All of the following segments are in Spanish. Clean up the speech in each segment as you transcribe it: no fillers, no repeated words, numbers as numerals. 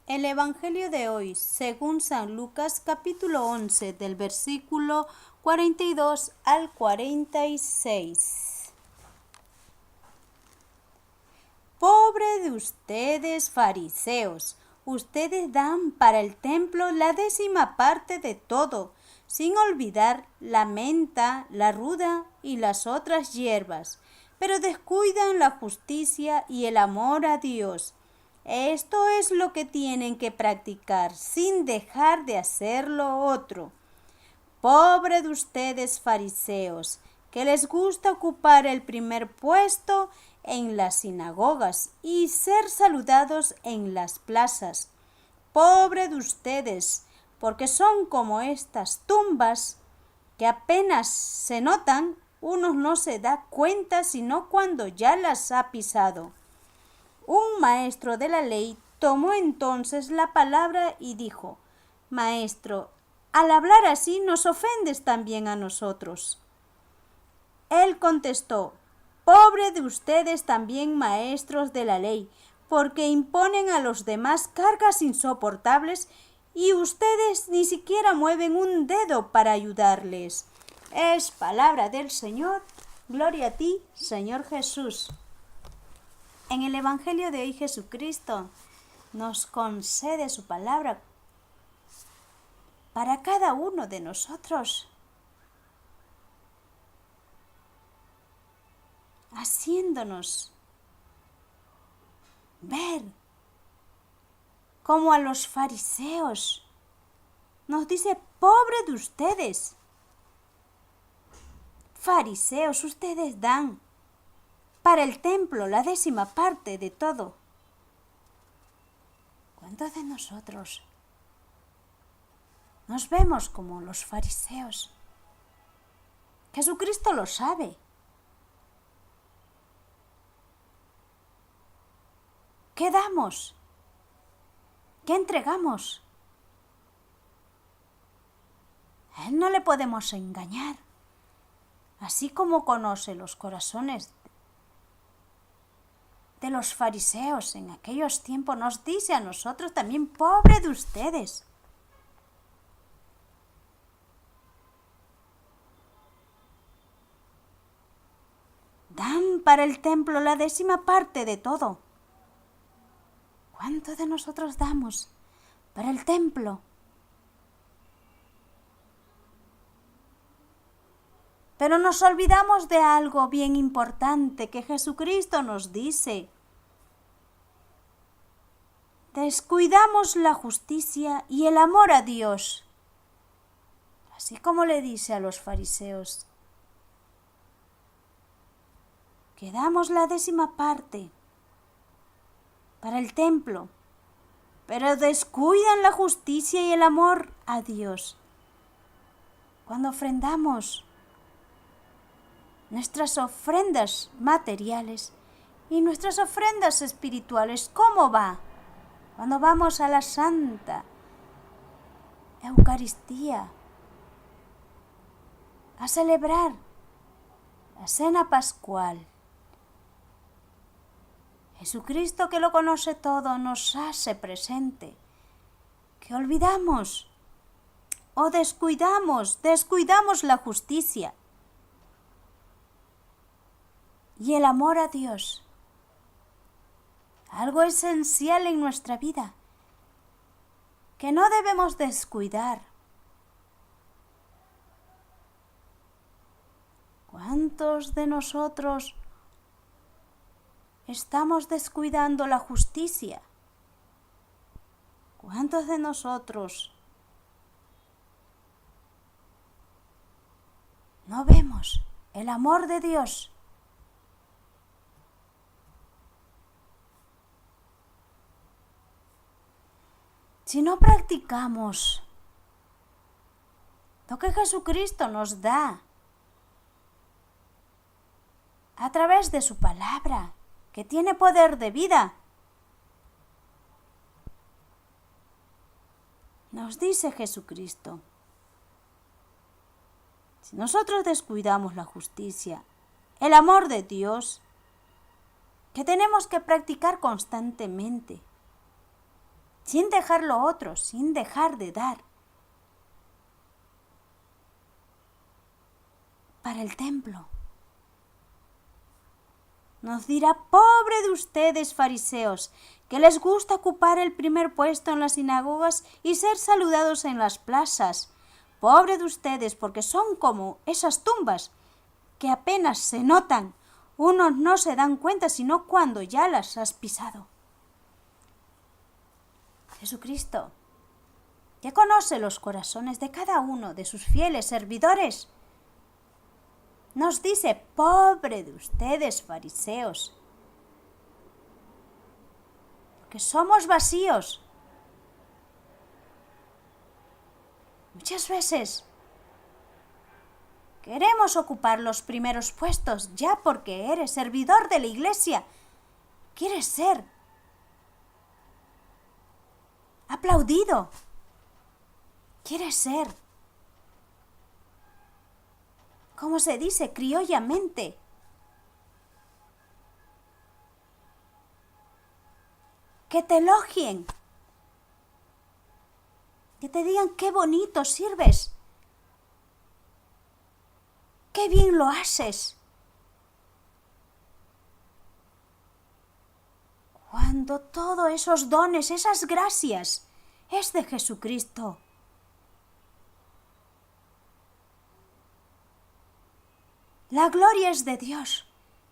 El Evangelio de hoy, según San Lucas, capítulo 11, del versículo 42 al 46. Pobre de ustedes, fariseos, ustedes dan para el templo la 10ª parte de todo, sin olvidar la menta, la ruda y las otras hierbas, pero descuidan la justicia y el amor a Dios. Esto es lo que tienen que practicar sin dejar de hacer lo otro. Pobre de ustedes, fariseos, que les gusta ocupar el primer puesto en las sinagogas y ser saludados en las plazas. Pobre de ustedes, porque son como estas tumbas que apenas se notan, uno no se da cuenta sino cuando ya las ha pisado. Un maestro de la ley tomó entonces la palabra y dijo: Maestro, al hablar así nos ofendes también a nosotros. Él contestó: Pobre de ustedes también, maestros de la ley, porque imponen a los demás cargas insoportables y ustedes ni siquiera mueven un dedo para ayudarles. Es palabra del Señor. Gloria a ti, Señor Jesús. En el Evangelio de hoy, Jesucristo nos concede su palabra para cada uno de nosotros, haciéndonos ver como a los fariseos nos dice: pobre de ustedes, fariseos, ustedes dan para el templo la 10ª parte de todo. ¿Cuántos de nosotros nos vemos como los fariseos? Jesucristo lo sabe. ¿Qué damos? ¿Qué entregamos? A Él no le podemos engañar. Así como conoce los corazones de los fariseos en aquellos tiempos, nos dice a nosotros también: pobre de ustedes. Dan para el templo la 10ª parte de todo. ¿Cuánto de nosotros damos para el templo? Pero nos olvidamos de algo bien importante que Jesucristo nos dice. Descuidamos la justicia y el amor a Dios. Así como le dice a los fariseos, que damos la 10ª parte para el templo, pero descuidan la justicia y el amor a Dios. Cuando ofrendamos nuestras ofrendas materiales y nuestras ofrendas espirituales, ¿cómo va? Cuando vamos a la Santa Eucaristía a celebrar la Cena Pascual, Jesucristo, que lo conoce todo, nos hace presente que olvidamos o descuidamos la justicia y el amor a Dios. Algo esencial en nuestra vida que no debemos descuidar. ¿Cuántos de nosotros estamos descuidando la justicia? ¿Cuántos de nosotros no vemos el amor de Dios? Si no practicamos lo que Jesucristo nos da a través de su palabra, que tiene poder de vida, nos dice Jesucristo, si nosotros descuidamos la justicia, el amor de Dios, que tenemos que practicar constantemente, sin dejar lo otro, sin dejar de dar para el templo. Nos dirá: pobre de ustedes, fariseos, que les gusta ocupar el primer puesto en las sinagogas y ser saludados en las plazas. Pobre de ustedes, porque son como esas tumbas que apenas se notan. Unos no se dan cuenta sino cuando ya las has pisado. Jesucristo, que conoce los corazones de cada uno de sus fieles servidores, nos dice: pobre de ustedes, fariseos, porque somos vacíos. Muchas veces queremos ocupar los primeros puestos ya porque eres servidor de la iglesia. Quieres ser aplaudido. Quieres ser, como se dice criollamente, que te elogien, que te digan: qué bonito sirves, qué bien lo haces. Cuando todos esos dones, esas gracias, es de Jesucristo. La gloria es de Dios.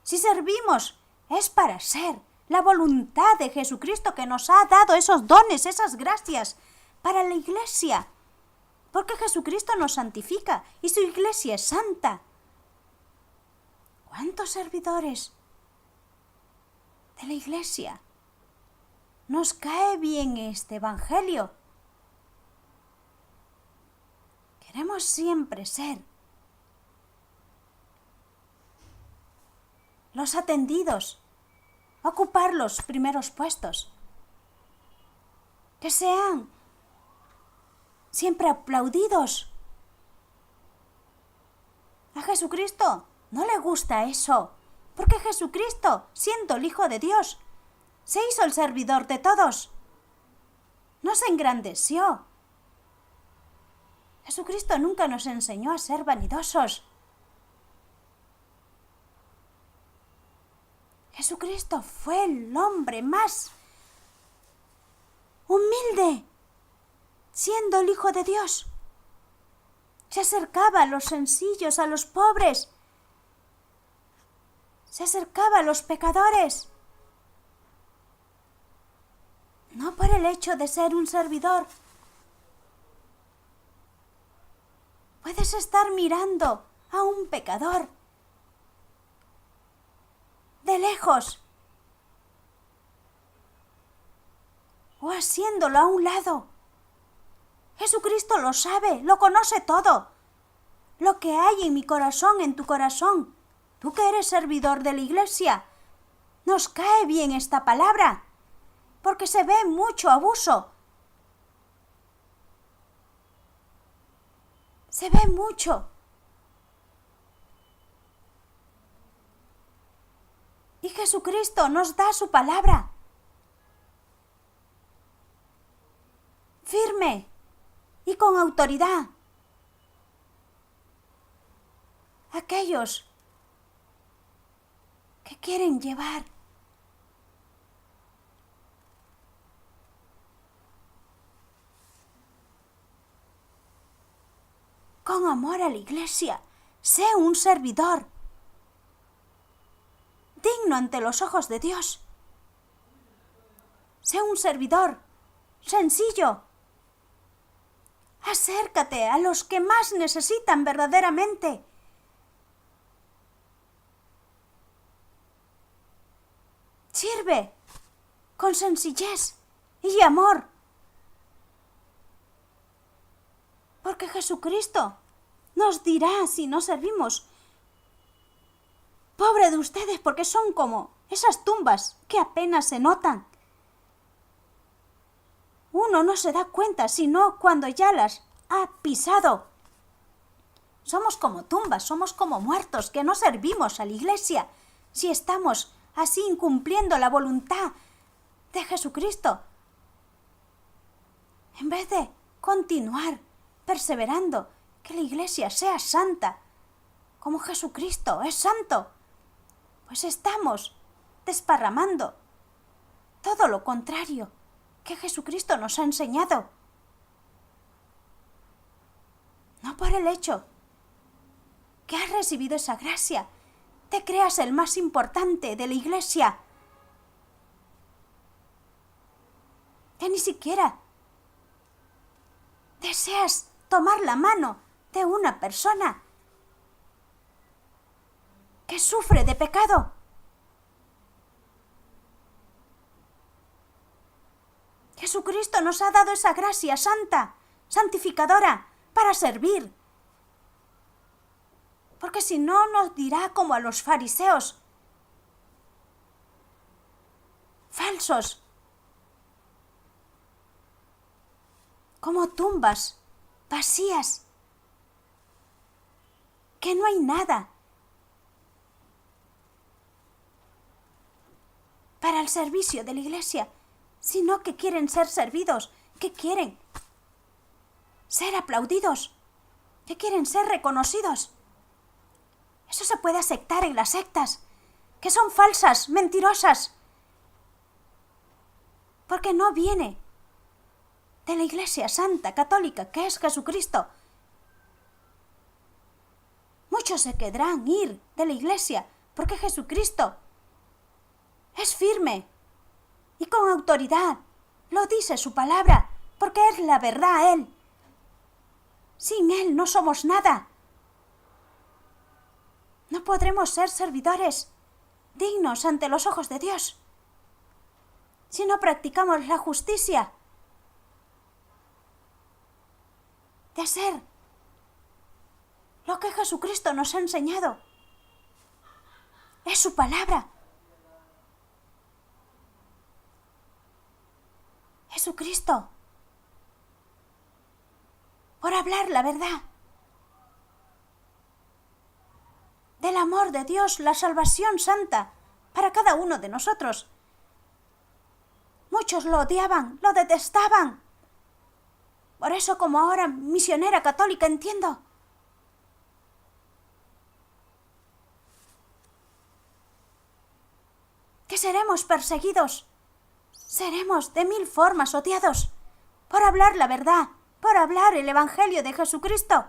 Si servimos, es para ser la voluntad de Jesucristo, que nos ha dado esos dones, esas gracias para la iglesia. Porque Jesucristo nos santifica y su iglesia es santa. ¿Cuántos servidores de la iglesia nos cae bien este evangelio? Queremos siempre ser los atendidos, ocupar los primeros puestos, que sean siempre aplaudidos. A Jesucristo no le gusta eso, porque Jesucristo, siendo el Hijo de Dios, se hizo el servidor de todos. No se engrandeció. Jesucristo nunca nos enseñó a ser vanidosos. Jesucristo fue el hombre más humilde, siendo el Hijo de Dios. Se acercaba a los sencillos, a los pobres. Se acercaba a los pecadores. No por el hecho de ser un servidor. Puedes estar mirando a un pecador de lejos o haciéndolo a un lado. Jesucristo lo sabe, lo conoce todo. Lo que hay en mi corazón, en tu corazón. Tú que eres servidor de la iglesia, nos cae bien esta palabra, porque se ve mucho abuso. Se ve mucho. Y Jesucristo nos da su palabra firme y con autoridad. Aquellos que quieren llevar con amor a la iglesia, sé un servidor digno ante los ojos de Dios. Sé un servidor sencillo. Acércate a los que más necesitan verdaderamente. Sirve con sencillez y amor. Porque Jesucristo nos dirá si no servimos: pobre de ustedes, porque son como esas tumbas que apenas se notan. Uno no se da cuenta sino cuando ya las ha pisado. Somos como tumbas, somos como muertos que no servimos a la iglesia si estamos así incumpliendo la voluntad de Jesucristo. en vez de continuar perseverando que la Iglesia sea santa, como Jesucristo es santo, pues estamos desparramando todo lo contrario que Jesucristo nos ha enseñado. No por el hecho que has recibido esa gracia, te creas el más importante de la Iglesia, que ni siquiera deseas tomar la mano de una persona que sufre de pecado. Jesucristo nos ha dado esa gracia santa, santificadora, para servir. Porque si no, nos dirá como a los fariseos, falsos, como tumbas vacías, que no hay nada para el servicio de la Iglesia, sino que quieren ser servidos, que quieren ser aplaudidos, que quieren ser reconocidos. Eso se puede aceptar en las sectas, que son falsas, mentirosas, porque no viene de la Iglesia Santa, Católica, que es Jesucristo. Muchos se querrán ir de la Iglesia, porque Jesucristo es firme y con autoridad lo dice su palabra, porque es la verdad Él. Sin Él no somos nada. No podremos ser servidores dignos ante los ojos de Dios si no practicamos la justicia de hacer lo que Jesucristo nos ha enseñado. Es su palabra. Jesucristo, por hablar la verdad del amor de Dios, la salvación santa para cada uno de nosotros. Muchos lo odiaban, lo detestaban. Por eso, como ahora misionera católica, entiendo que seremos perseguidos, seremos de mil formas odiados por hablar la verdad, por hablar el Evangelio de Jesucristo.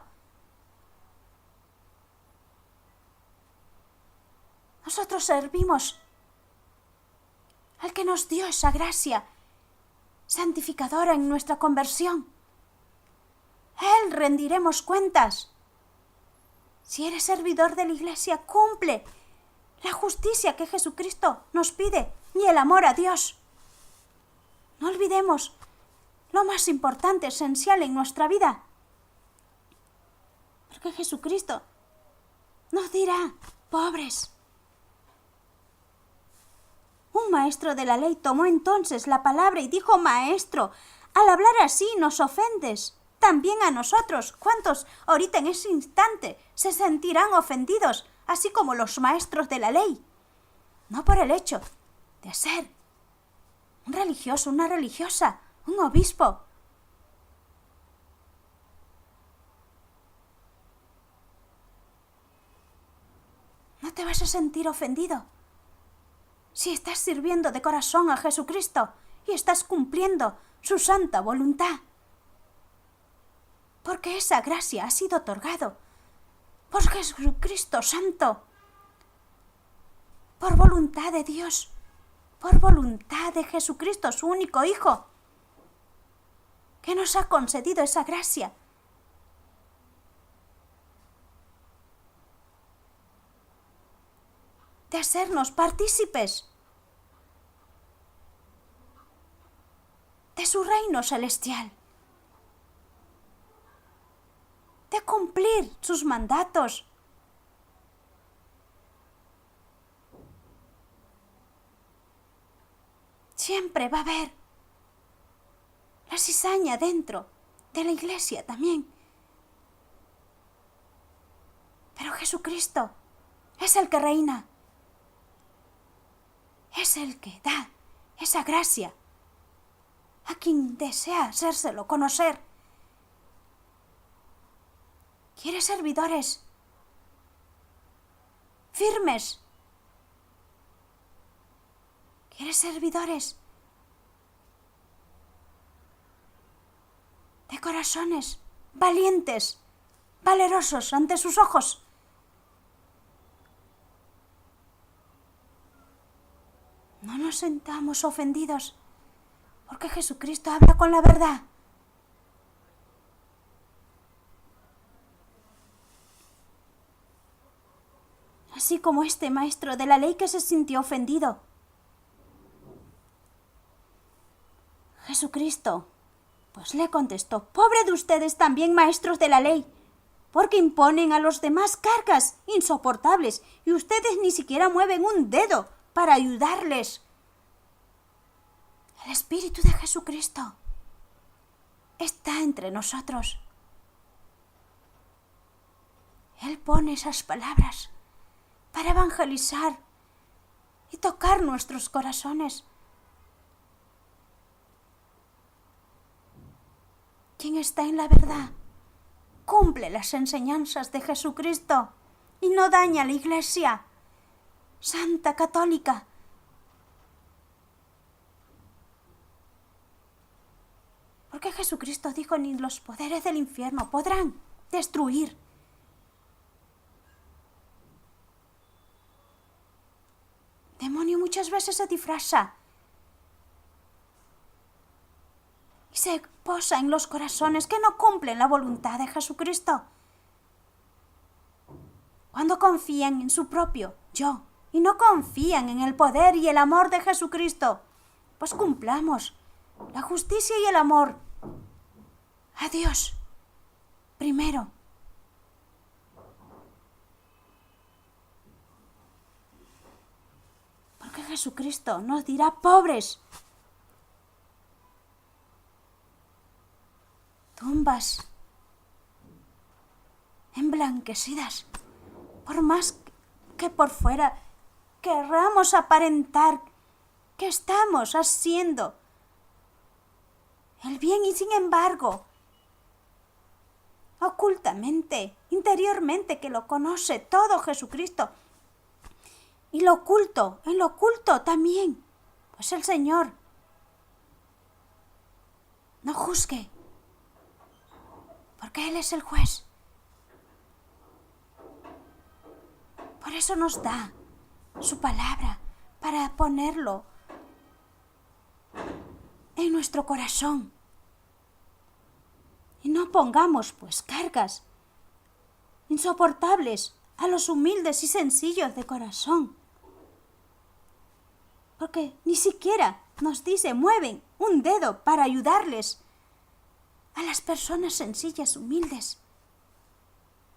Nosotros servimos al que nos dio esa gracia santificadora en nuestra conversión. A Él rendiremos cuentas. Si eres servidor de la Iglesia, cumple la justicia que Jesucristo nos pide y el amor a Dios. No olvidemos lo más importante, esencial en nuestra vida. Porque Jesucristo nos dirá, pobres. Un maestro de la ley tomó entonces la palabra y dijo, Maestro, al hablar así nos ofendes. También a nosotros, ¿cuántos ahorita en ese instante se sentirán ofendidos, así como los maestros de la ley? No por el hecho de ser un religioso, una religiosa, un obispo. No te vas a sentir ofendido si estás sirviendo de corazón a Jesucristo y estás cumpliendo su santa voluntad. Porque esa gracia ha sido otorgado por Jesucristo Santo, por voluntad de Dios, por voluntad de Jesucristo, su único Hijo, que nos ha concedido esa gracia. De hacernos partícipes de su reino celestial, de cumplir sus mandatos. Siempre va a haber la cizaña dentro de la Iglesia también. Pero Jesucristo es el que reina. Es el que da esa gracia a quien desea hacérselo conocer. Quiere servidores firmes. Quiere servidores de corazones valientes, valerosos ante sus ojos. No nos sentamos ofendidos porque Jesucristo habla con la verdad. Así como este maestro de la ley que se sintió ofendido. Jesucristo, pues le contestó: pobre de ustedes también, maestros de la ley, porque imponen a los demás cargas insoportables y ustedes ni siquiera mueven un dedo para ayudarles. El Espíritu de Jesucristo está entre nosotros. Él pone esas palabras para evangelizar y tocar nuestros corazones. Quien está en la verdad cumple las enseñanzas de Jesucristo y no daña a la Iglesia Santa Católica. Porque Jesucristo dijo: ni los poderes del infierno podrán destruir. El demonio muchas veces se disfraza y se posa en los corazones que no cumplen la voluntad de Jesucristo. Cuando confían en su propio yo y no confían en el poder y el amor de Jesucristo, pues cumplamos la justicia y el amor a Dios primero. Porque Jesucristo nos dirá pobres. Tumbas emblanquecidas, por más que por fuera querramos aparentar que estamos haciendo el bien y sin embargo, ocultamente, interiormente, que lo conoce todo Jesucristo, y en lo oculto también, pues el Señor no juzgue, porque Él es el juez. Por eso nos da su palabra para ponerlo en nuestro corazón. Y no pongamos pues cargas insoportables a los humildes y sencillos de corazón. Porque ni siquiera nos mueven un dedo para ayudarles a las personas sencillas, humildes,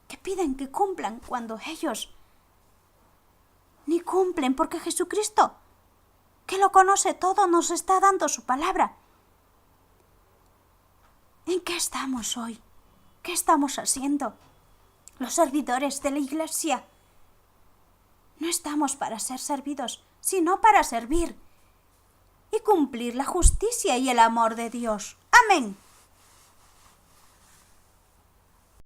que piden que cumplan cuando ellos ni cumplen, porque Jesucristo, que lo conoce todo, nos está dando su palabra. ¿En qué estamos hoy? ¿Qué estamos haciendo? Los servidores de la Iglesia no estamos para ser servidos, sino para servir y cumplir la justicia y el amor de Dios. Amén.